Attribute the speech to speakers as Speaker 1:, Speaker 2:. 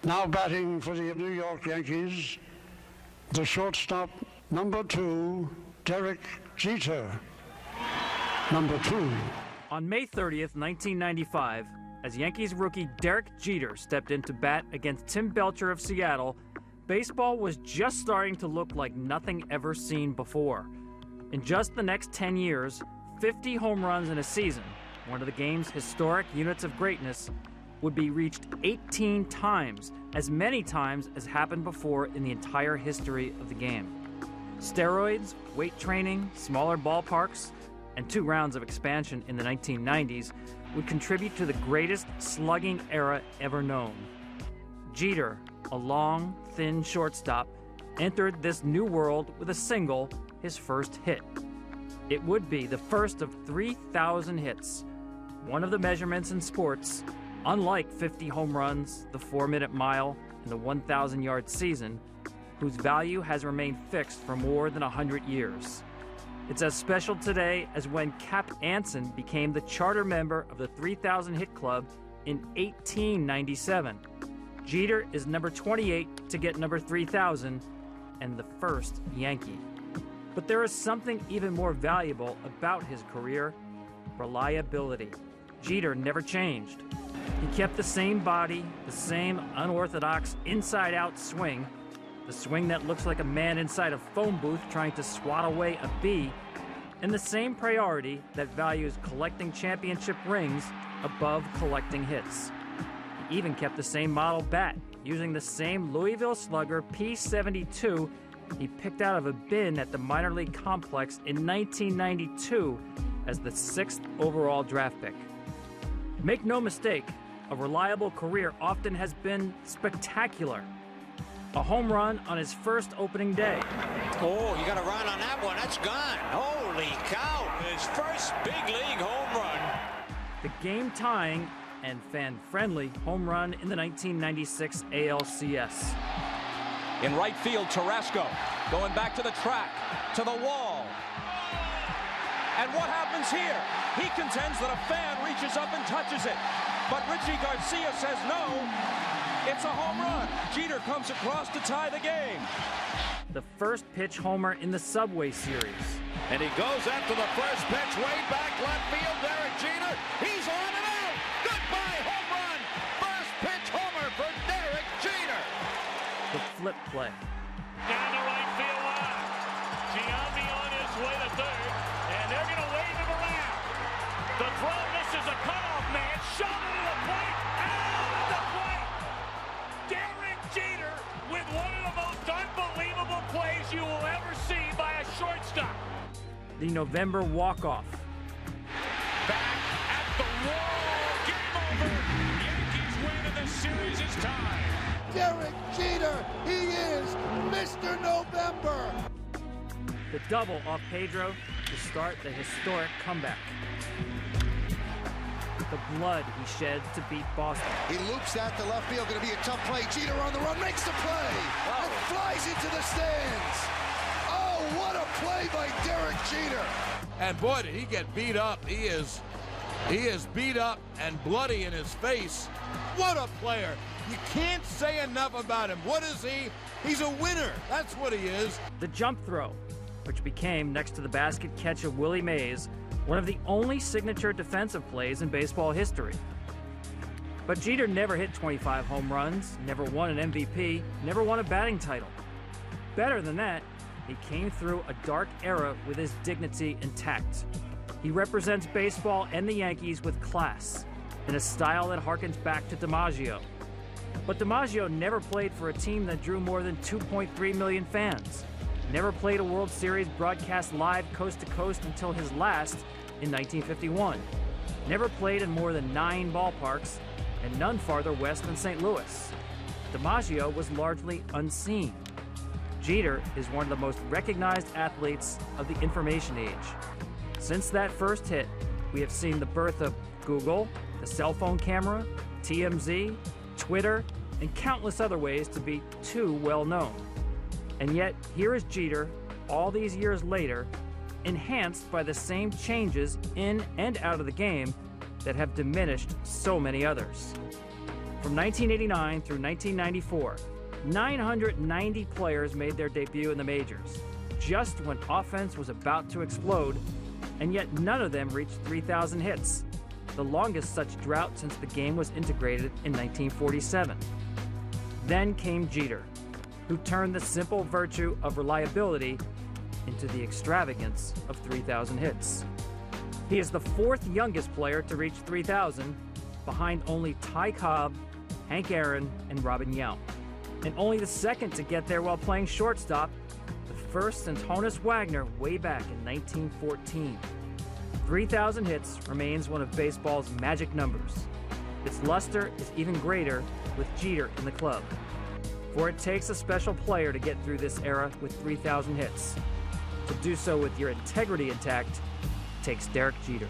Speaker 1: Now batting for the New York Yankees, the shortstop, number 2, Derek Jeter. Number 2.
Speaker 2: On May 30th, 1995, as Yankees rookie Derek Jeter stepped into bat against Tim Belcher of Seattle, baseball was just starting to look like nothing ever seen before. In just the next 10 years, 50 home runs in a season, one of the game's historic units of greatness, would be reached 18 times, as many times as happened before in the entire history of the game. Steroids, weight training, smaller ballparks, and 2 rounds of expansion in the 1990s would contribute to the greatest slugging era ever known. Jeter, a long, thin shortstop, entered this new world with a single, his first hit. It would be the first of 3,000 hits, one of the measurements in sports, unlike 50 home runs, the 4-minute mile, and the 1,000-yard season, whose value has remained fixed for more than 100 years. It's as special today as when Cap Anson became the charter member of the 3,000 Hit Club in 1897. Jeter is number 28 to get number 3,000 and the first Yankee. But there is something even more valuable about his career: reliability. Jeter never changed. He kept the same body, the same unorthodox inside-out swing, the swing that looks like a man inside a phone booth trying to swat away a bee, and the same priority that values collecting championship rings above collecting hits. He even kept the same model bat, using the same Louisville Slugger P72 he picked out of a bin at the minor league complex in 1992 as the 6th overall draft pick. Make no mistake, a reliable career often has been spectacular. A home run on his first opening day.
Speaker 3: Oh, you got a run on that one. That's gone. Holy cow. His first big league home run.
Speaker 2: The game-tying and fan-friendly home run in the 1996 ALCS.
Speaker 4: In right field, Tarasco going back to the track, to the wall. And what happens here? He contends that a fan reaches up and touches it. But Richie Garcia says no. It's a home run. Jeter comes across to tie the game.
Speaker 2: The first pitch homer in the Subway Series.
Speaker 3: And he goes after the first pitch, way back left field. Derek Jeter, he's on and out. Goodbye, home run. First pitch homer for Derek Jeter.
Speaker 2: The flip play.
Speaker 5: Down the right field line. Giambi on his way to third, and they're going to wave him around. The throw misses a cutoff man. Shot into the plate. Out of the plate. Derek Jeter with one of the most unbelievable plays you will ever see by a shortstop.
Speaker 2: The November walk-off.
Speaker 5: Back at the wall. Game over. Yankees win and the series is tied.
Speaker 6: Derek Jeter, he is Mr. November.
Speaker 2: The double off Pedro to start the historic comeback. The blood he shed to beat Boston.
Speaker 6: He loops that to left field, going to be a tough play. Jeter on the run, makes the play, and flies into the stands. Oh, what a play by Derek Jeter.
Speaker 7: And boy, did he get beat up. He is beat up and bloody in his face. What a player. You can't say enough about him. What is he? He's a winner. That's what he is.
Speaker 2: The jump throw, which became, next to the basket catch of Willie Mays, one of the only signature defensive plays in baseball history. But Jeter never hit 25 home runs, never won an MVP, never won a batting title. Better than that, he came through a dark era with his dignity intact. He represents baseball and the Yankees with class, in a style that harkens back to DiMaggio. But DiMaggio never played for a team that drew more than 2.3 million fans. Never played a World Series broadcast live coast to coast until his last in 1951. Never played in more than 9 ballparks, and none farther west than St. Louis. DiMaggio was largely unseen. Jeter is one of the most recognized athletes of the information age. Since that first hit, we have seen the birth of Google, the cell phone camera, TMZ, Twitter, and countless other ways to be too well known. And yet, here is Jeter, all these years later, enhanced by the same changes in and out of the game that have diminished so many others. From 1989 through 1994, 990 players made their debut in the majors, just when offense was about to explode, and yet none of them reached 3,000 hits, the longest such drought since the game was integrated in 1947. Then came Jeter, who turned the simple virtue of reliability into the extravagance of 3,000 hits. He is the fourth youngest player to reach 3,000, behind only Ty Cobb, Hank Aaron, and Robin Yount, and only the second to get there while playing shortstop, the first since Honus Wagner way back in 1914. 3,000 hits remains one of baseball's magic numbers. Its luster is even greater with Jeter in the club. For it takes a special player to get through this era with 3,000 hits. To do so with your integrity intact takes Derek Jeter.